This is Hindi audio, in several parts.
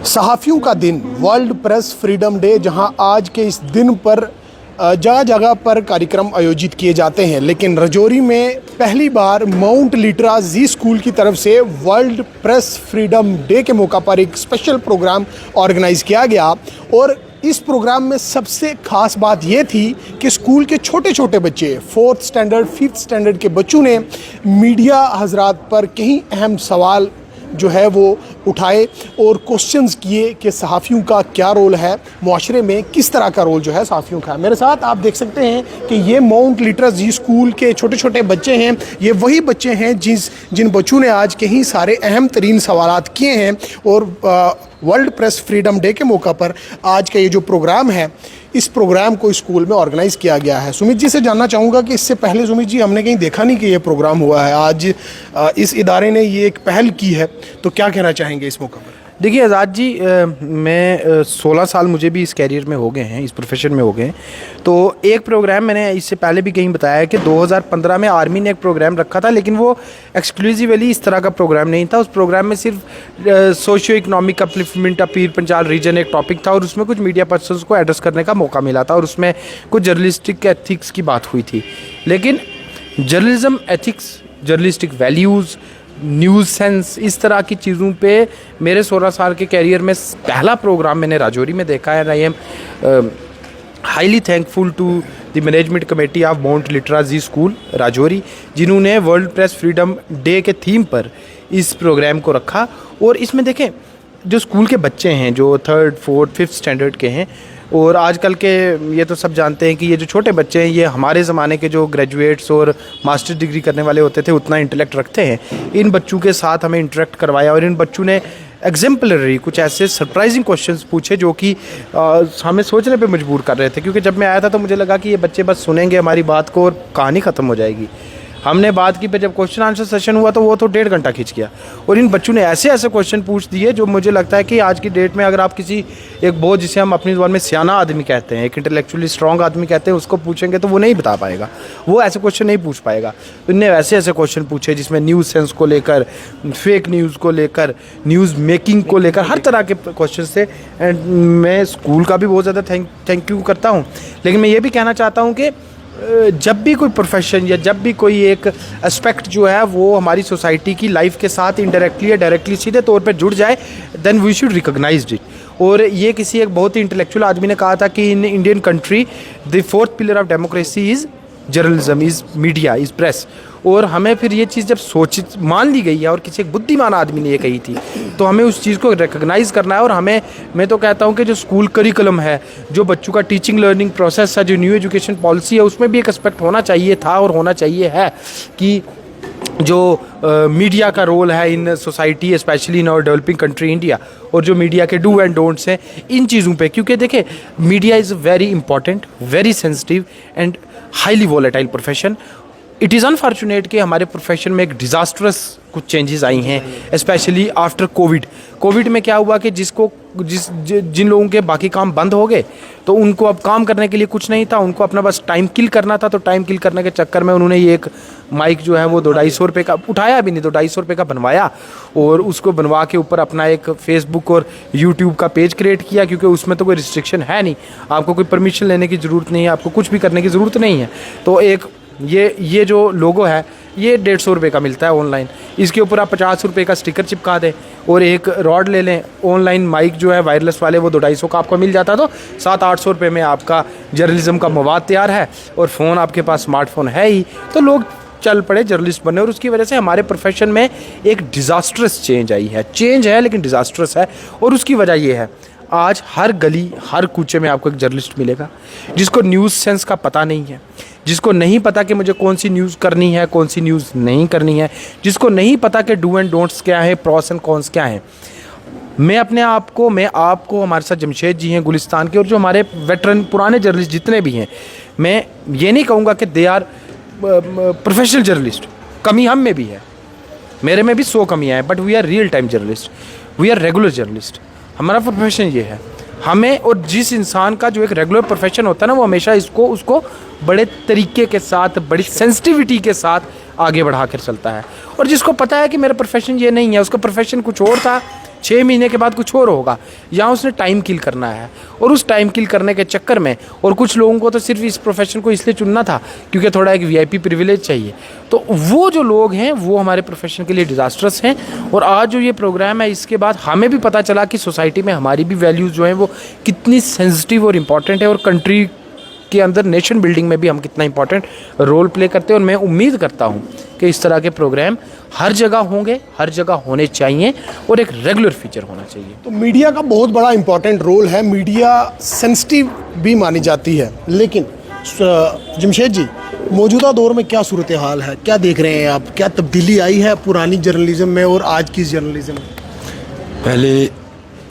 सहाफ़ियों का दिन, वर्ल्ड प्रेस फ्रीडम डे, जहां आज के इस दिन पर जगह जगह पर कार्यक्रम आयोजित किए जाते हैं, लेकिन राजौरी में पहली बार माउंट लिटरा जी स्कूल की तरफ से वर्ल्ड प्रेस फ्रीडम डे के मौका पर एक स्पेशल प्रोग्राम ऑर्गेनाइज़ किया गया। और इस प्रोग्राम में सबसे ख़ास बात ये थी कि स्कूल के छोटे छोटे बच्चे 4th स्टैंडर्ड 5th स्टैंडर्ड के बच्चों ने मीडिया हजरात पर कई अहम सवाल जो है वो उठाए और क्वेश्चंस किए कि सहाफ़ियों का क्या रोल है, मुआशरे में किस तरह का रोल जो है सहाफ़ियों का। मेरे साथ आप देख सकते हैं कि ये माउंट लिटरा जी स्कूल के छोटे छोटे बच्चे हैं। ये वही बच्चे हैं जिन बच्चों ने आज कहीं सारे अहम तरीन सवालात किए हैं। और वर्ल्ड प्रेस फ्रीडम डे के मौका पर आज का ये जो प्रोग्राम है, इस प्रोग्राम को स्कूल में ऑर्गेनाइज़ किया गया है। सुमित जी से जानना चाहूँगा कि इससे पहले सुमित जी हमने कहीं देखा नहीं कि ये प्रोग्राम हुआ है। आज इस इदारे ने ये एक पहल की है, तो क्या कहना चाहेंगे इस मौका पर? देखिए आज़ाद जी, मैं 16 साल मुझे भी इस कैरियर में हो गए हैं, इस प्रोफेशन में हो गए हैं। तो एक प्रोग्राम मैंने इससे पहले भी कहीं बताया कि 2015 में आर्मी ने एक प्रोग्राम रखा था, लेकिन वो एक्सक्लूसिवली इस तरह का प्रोग्राम नहीं था। उस प्रोग्राम में सिर्फ socio economic upliftment of Pir Panchal reason एक टॉपिक था और उसमें कुछ मीडिया पर्सन्स को एड्रेस करने का मौका मिला था और उसमें कुछ जर्नलिस्टिक एथिक्स की बात हुई थी। लेकिन journalism ethics, journalistic values, news sense, इस तरह की चीज़ों पे मेरे 16 साल के कैरियर में पहला प्रोग्राम मैंने राजौरी में देखा है। I am highly thankful to the management committee of mount Litera Zee school Rajouri, जिन्होंने वर्ल्ड प्रेस फ्रीडम डे के थीम पर इस प्रोग्राम को रखा। और इसमें देखें, जो स्कूल के बच्चे हैं जो 3rd 4th 5th स्टैंडर्ड के हैं, और आजकल के ये तो सब जानते हैं कि ये जो छोटे बच्चे हैं ये हमारे ज़माने के जो ग्रेजुएट्स और मास्टर डिग्री करने वाले होते थे उतना इंटेलेक्ट रखते हैं। इन बच्चों के साथ हमें इंटरेक्ट करवाया और इन बच्चों ने एग्जाम्पलरी कुछ ऐसे सरप्राइजिंग क्वेश्चंस पूछे जो कि हमें सोचने पे मजबूर कर रहे थे। क्योंकि जब मैं आया था तो मुझे लगा कि ये बच्चे बस सुनेंगे हमारी बात को और कहानी ख़त्म हो जाएगी। हमने बात की, पे जब क्वेश्चन आंसर सेशन हुआ तो वो तो 1.5 घंटा खिंच गया। और इन बच्चों ने ऐसे ऐसे क्वेश्चन पूछ दिए जो मुझे लगता है कि आज की डेट में अगर आप किसी एक बहुत, जिसे हम अपनी ज़ुबान में सियाना आदमी कहते हैं, एक इंटेलेक्चुअली स्ट्रॉन्ग आदमी कहते हैं, उसको पूछेंगे तो वो नहीं बता पाएगा, वो ऐसे क्वेश्चन नहीं पूछ पाएगा। तो इनने ऐसे ऐसे क्वेश्चन पूछे जिसमें न्यूज़ सेंस को लेकर, फेक न्यूज़ को लेकर, न्यूज़ मेकिंग को लेकर, हर तरह के क्वेश्चन थे। एंड मैं स्कूल का भी बहुत ज़्यादा थैंक यू करता हूँ। लेकिन मैं ये भी कहना चाहता हूँ कि जब भी कोई प्रोफेशन या जब भी कोई एक एस्पेक्ट जो है वो हमारी सोसाइटी की लाइफ के साथ इनडायरेक्टली या डायरेक्टली सीधे तौर पे जुड़ जाए, then we should recognise it. और ये किसी एक बहुत ही इंटेलेक्चुअल आदमी ने कहा था कि in Indian country the 4th pillar of democracy is journalism, is media, is press. और हमें फिर ये चीज़ जब मान ली गई है और किसी एक बुद्धिमान आदमी ने ये कही थी, तो हमें उस चीज़ को रिकॉग्नाइज़ करना है। और हमें, मैं तो कहता हूँ कि जो स्कूल करिकुलम है, जो बच्चों का टीचिंग लर्निंग प्रोसेस है, जो न्यू एजुकेशन पॉलिसी है, उसमें भी एक एस्पेक्ट होना चाहिए था और होना चाहिए है कि जो मीडिया का रोल है in society, specially in our developing country India, और जो मीडिया के डू एंड डोंट्स हैं इन चीज़ों पे। क्योंकि देखिए, media is very important, very sensitive and highly volatile profession. It is unfortunate कि हमारे प्रोफेशन में एक डिज़ास्ट्रस कुछ चेंजेस आई हैं, स्पेशली आफ्टर कोविड में क्या हुआ कि जिन लोगों के बाकी काम बंद हो गए तो उनको अब काम करने के लिए कुछ नहीं था, उनको अपना बस टाइम किल करना था। तो टाइम किल करने के चक्कर में उन्होंने ये एक माइक जो है वो 200-250 रुपये का उठाया, भी नहीं 200-250 रुपये का बनवाया, और उसको बनवा के ऊपर अपना एक फेसबुक और यूट्यूब का पेज क्रिएट किया। क्योंकि उसमें तो कोई रिस्ट्रिक्शन है नहीं, आपको कोई परमिशन लेने की ज़रूरत नहीं है, आपको कुछ भी करने की ज़रूरत नहीं है। तो एक ये जो लोगो है ये 150 रुपये का मिलता है ऑनलाइन, इसके ऊपर आप 50 रुपये का स्टिकर चिपका दें और एक रॉड ले लें। ऑनलाइन माइक जो है वायरलेस वाले वो 250 का आपको मिल जाता, तो 700-800 रुपये में आपका जर्नलिज्म का मवाद तैयार है। और फ़ोन आपके पास स्मार्टफोन है ही, तो लोग चल पड़े जर्नलिस्ट बने। और उसकी वजह से हमारे प्रोफेशन में एक डिज़ास्ट्रस चेंज आई है। चेंज है लेकिन डिज़ास्ट्रस है। और उसकी वजह ये है, आज हर गली हर कूचे में आपको एक जर्नलिस्ट मिलेगा जिसको न्यूज़ सेंस का पता नहीं है, जिसको नहीं पता कि मुझे कौन सी न्यूज़ करनी है, कौन सी न्यूज़ नहीं करनी है, जिसको नहीं पता कि डू एंड डोंट्स क्या है, प्रॉस एंड कॉन्स क्या हैं। मैं आपको हमारे साथ जमशेद जी हैं गुलिस्तान के, और जो हमारे वेटरन पुराने जर्नलिस्ट जितने भी हैं, मैं ये नहीं कहूँगा कि दे आर प्रोफेशनल जर्नलिस्ट। कमी हम में भी है, मेरे में भी 100 कमियाँ हैं, but we are real time journalist, we are regular journalist. हमारा प्रोफेशन ये है। हमें, और जिस इंसान का जो एक रेगुलर प्रोफेशन होता है ना, वो हमेशा उसको बड़े तरीके के साथ, बड़ी सेंसिटिविटी के साथ आगे बढ़ा कर चलता है। और जिसको पता है कि मेरा प्रोफेशन ये नहीं है, उसका प्रोफेशन कुछ और था, 6 महीने के बाद कुछ और होगा। यहाँ उसने टाइम किल करना है, और उस टाइम किल करने के चक्कर में, और कुछ लोगों को तो सिर्फ इस प्रोफेशन को इसलिए चुनना था क्योंकि थोड़ा एक वीआईपी प्रिविलेज चाहिए, तो वो जो लोग हैं वो हमारे प्रोफेशन के लिए डिज़ास्ट्रस हैं। और आज जो ये प्रोग्राम है, इसके बाद हमें भी पता चला कि सोसाइटी में हमारी भी वैल्यूज़ जो हैं वो कितनी सेंसिटिव और इम्पॉर्टेंट है, और कंट्री के अंदर नेशन बिल्डिंग में भी हम कितना इंपॉर्टेंट रोल प्ले करते हैं। और मैं उम्मीद करता हूं कि इस तरह के प्रोग्राम हर जगह होंगे, हर जगह होने चाहिए, और एक रेगुलर फीचर होना चाहिए। तो मीडिया का बहुत बड़ा इंपॉर्टेंट रोल है, मीडिया सेंसिटिव भी मानी जाती है, लेकिन जमशेद जी, मौजूदा दौर में क्या सूरत हाल है, क्या देख रहे हैं आप, क्या तब्दीली आई है पुरानी जर्नलिज्म में और आज की जर्नलिज्म में? पहले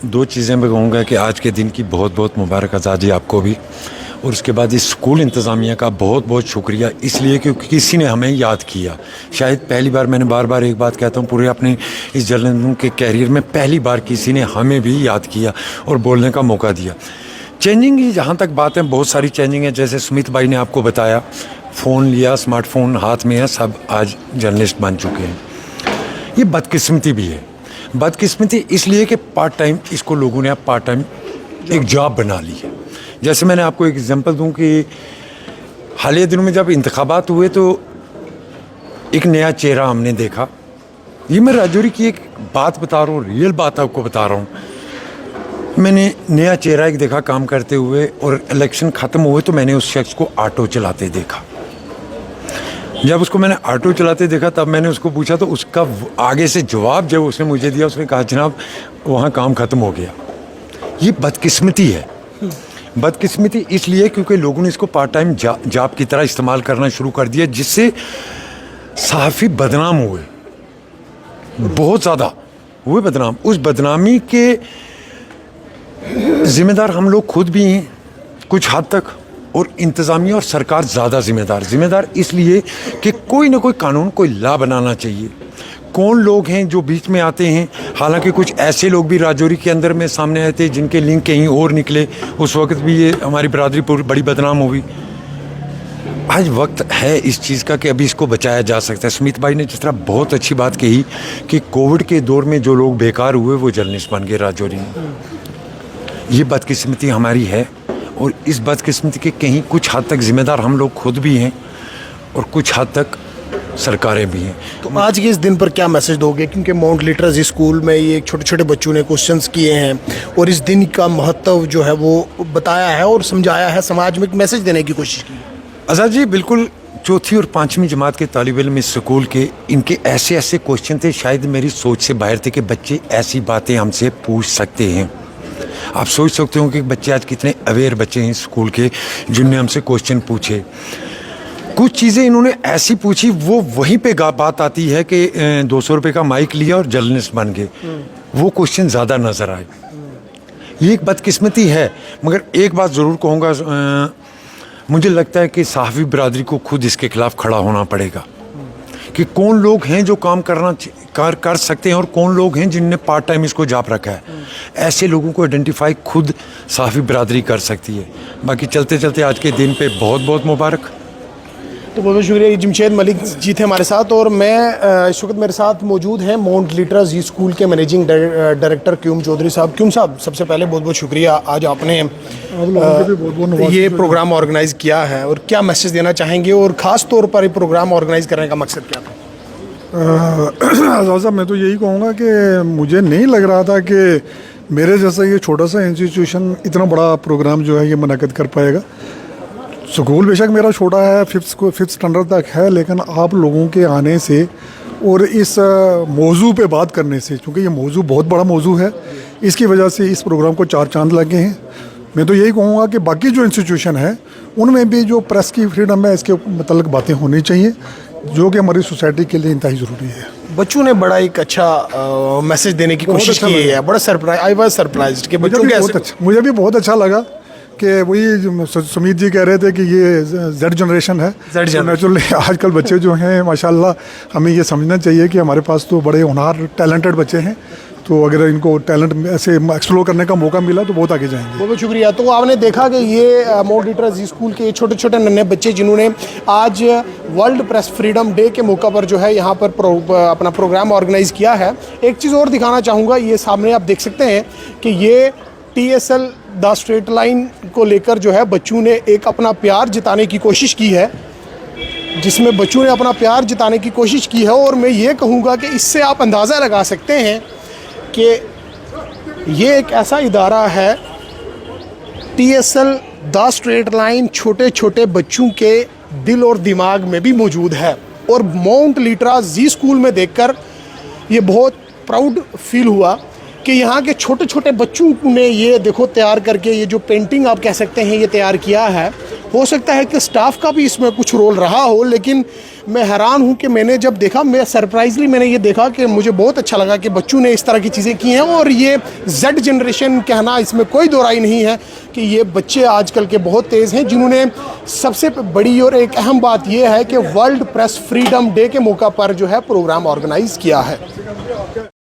दो चीज़ें मैं कहूँगा कि आज के दिन की बहुत बहुत मुबारक आज़ादी आपको भी, और उसके बाद इस स्कूल इंतज़ामिया का बहुत बहुत शुक्रिया, इसलिए क्योंकि किसी ने हमें याद किया। शायद पहली बार, मैंने बार बार एक बात कहता हूँ, पूरे अपने इस जर्नलिज्म के कैरियर में पहली बार किसी ने हमें भी याद किया और बोलने का मौका दिया। चेंजिंग की जहाँ तक बात है, बहुत सारी चेंजिंग है। जैसे सुमित भाई ने आपको बताया, फ़ोन लिया, स्मार्टफोन हाथ में है, सब आज जर्नलिस्ट बन चुके हैं। ये बदकिस्मती भी है। बदकिस्मती इसलिए कि पार्ट टाइम इसको लोगों ने अब पार्ट टाइम एक जॉब बना ली है। जैसे मैंने आपको एक एग्जांपल दूं कि हालिया दिनों में जब इंतखाबात हुए तो एक नया चेहरा हमने देखा। ये मैं राजौरी की एक बात बता रहा हूँ, रियल बात आपको बता रहा हूँ। मैंने नया चेहरा एक देखा काम करते हुए, और इलेक्शन ख़त्म हुए तो मैंने उस शख्स को ऑटो चलाते देखा। जब उसको मैंने ऑटो चलाते देखा तब मैंने उसको पूछा, तो उसका आगे से जवाब जब उसने मुझे दिया, उसने कहा जनाब वहाँ काम ख़त्म हो गया। ये बदकिस्मती है। बदकिस्मती इसलिए क्योंकि लोगों ने इसको पार्ट टाइम जॉब की तरह इस्तेमाल करना शुरू कर दिया, जिससे सहाफ़ी बदनाम हुए, बहुत ज़्यादा हुए बदनाम। उस बदनामी के ज़िम्मेदार हम लोग खुद भी हैं कुछ हद तक, और इंतज़ामिया और सरकार ज़्यादा ज़िम्मेदार इसलिए कि कोई ना कोई कानून, कोई लॉ बनाना चाहिए। कौन लोग हैं जो बीच में आते हैं? हालांकि कुछ ऐसे लोग भी राजौरी के अंदर में सामने आए थे जिनके लिंक कहीं और निकले, उस वक्त भी ये हमारी बरादरी पूरी बड़ी बदनाम हुई। आज वक्त है इस चीज़ का कि अभी इसको बचाया जा सकता है। सुमित भाई ने जिस तरह बहुत अच्छी बात कही कि कोविड के दौर में जो लोग बेकार हुए वो जर्नलिस्ट बन गए राजौरी में। ये बदकिस्मती हमारी है, और इस बदकिस्मती के कहीं कुछ हद तक ज़िम्मेदार हम लोग खुद भी हैं, और कुछ हद तक सरकारें भी हैं। तो आज के इस दिन पर क्या मैसेज दोगे, क्योंकि माउंट लिटरेसी स्कूल में ये छोटे छोटे बच्चों ने क्वेश्चंस किए हैं और इस दिन का महत्व जो है वो बताया है और समझाया है, समाज में एक मैसेज देने की कोशिश की? आज़ाद जी, बिल्कुल। चौथी और पाँचवीं जमात के तालिब इल्म इस स्कूल के, इनके ऐसे ऐसे क्वेश्चन थे शायद मेरी सोच से बाहर थे कि बच्चे ऐसी बातें हमसे पूछ सकते हैं। आप सोच सकते हो कि बच्चे आज कितने अवेयर बच्चे हैं स्कूल के, जिनने हमसे क्वेश्चन पूछे। कुछ चीज़ें इन्होंने ऐसी पूछी, वो वहीं पे बात आती है कि 200 रुपये का माइक लिया और जर्नलिस्ट बन गए। वो क्वेश्चन ज़्यादा नज़र आए। ये एक बदकिस्मती है, मगर एक बात ज़रूर कहूँगा, मुझे लगता है कि सहाफ़ी बरादरी को खुद इसके खिलाफ खड़ा होना पड़ेगा कि कौन लोग हैं जो काम कर सकते हैं और कौन लोग हैं जिनने पार्ट टाइम इसको जॉब रखा है। ऐसे लोगों को आइडेंटिफाई खुद सहाफ़ी बरादरी कर सकती है। बाकी चलते चलते आज के दिन पे बहुत बहुत मुबारक। तो बहुत बहुत शुक्रिया। जमशेद मलिक जी थे हमारे साथ, और मैं इस वक्त मेरे साथ मौजूद हैं माउंट लिटरेसी स्कूल के मैनेजिंग डायरेक्टर क्यूम चौधरी साहब। क्यूम साहब, सबसे पहले बहुत बहुत शुक्रिया, आज आपने ये प्रोग्राम ऑर्गेनाइज़ किया है, और क्या मैसेज देना चाहेंगे, और ख़ास तौर पर ये प्रोग्राम ऑर्गेनाइज़ करने का मकसद क्या था? आज़ाद साहब, मैं तो यही कहूँगा कि मुझे नहीं लग रहा था कि मेरे जैसा ये छोटा सा इंस्टीट्यूशन इतना बड़ा प्रोग्राम जो है ये मुनक़्क़िद कर पाएगा। स्कूल बेशक मेरा छोटा है, फिफ्थ स्टैंडर्ड तक है, लेकिन आप लोगों के आने से और इस मौजू पे बात करने से, क्योंकि ये मौजू बहुत बड़ा मौजू है, इसकी वजह से इस प्रोग्राम को 4 चांद लगे हैं। मैं तो यही कहूँगा कि बाकी जो इंस्टीट्यूशन है उनमें भी जो प्रेस की फ्रीडम है, इसके मतलब बातें होनी चाहिए, जो कि हमारी सोसाइटी के लिए इंतहाई ज़रूरी है। बच्चों ने बड़ा एक अच्छा मैसेज देने की कोशिश की है, बड़ा सरप्राइज, आई वाज सरप्राइज्ड कि बच्चों के मुझे भी बहुत अच्छा लगा कि वही सुमित जी कह रहे थे कि ये जेड जनरेशन है। नेचुरली आजकल बच्चे जो हैं माशाल्लाह, हमें ये समझना चाहिए कि हमारे पास तो बड़े होनहार टैलेंटेड बच्चे हैं तो अगर इनको टैलेंट ऐसे एक्सप्लोर करने का मौका मिला तो बहुत आगे जाएंगे। बहुत बहुत शुक्रिया। तो आपने देखा कि ये माउंट लिटरासी स्कूल के छोटे छोटे नन्हे बच्चे जिन्होंने आज वर्ल्ड प्रेस फ्रीडम डे के मौका पर जो है यहाँ पर अपना प्रोग्राम ऑर्गेनाइज़ किया है। एक चीज़ और दिखाना चाहूँगा, ये सामने आप देख सकते हैं कि ये TSL द स्ट्रेट लाइन को लेकर जो है बच्चों ने एक अपना प्यार जताने की कोशिश की है, जिसमें बच्चों ने अपना प्यार जताने की कोशिश की है। और मैं ये कहूँगा कि इससे आप अंदाज़ा लगा सकते हैं कि ये एक ऐसा इदारा है, TSL द स्ट्रेट लाइन छोटे छोटे बच्चों के दिल और दिमाग में भी मौजूद है। और माउंट लिटरासी स्कूल में देखकर ये बहुत प्राउड फील हुआ कि यहाँ के छोटे छोटे बच्चों ने ये देखो तैयार करके ये जो पेंटिंग आप कह सकते हैं ये तैयार किया है। हो सकता है कि स्टाफ का भी इसमें कुछ रोल रहा हो, लेकिन मैं हैरान हूँ कि मैंने जब देखा, मैं सरप्राइजली मैंने ये देखा कि मुझे बहुत अच्छा लगा कि बच्चों ने इस तरह की चीज़ें की हैं। और ये जेड जनरेशन कहना, इसमें कोई दो राय नहीं है कि ये बच्चे आजकल के बहुत तेज़ हैं, जिन्होंने सबसे बड़ी और एक अहम बात यह है कि वर्ल्ड प्रेस फ्रीडम डे के मौका पर जो है प्रोग्राम ऑर्गेनाइज़ किया है।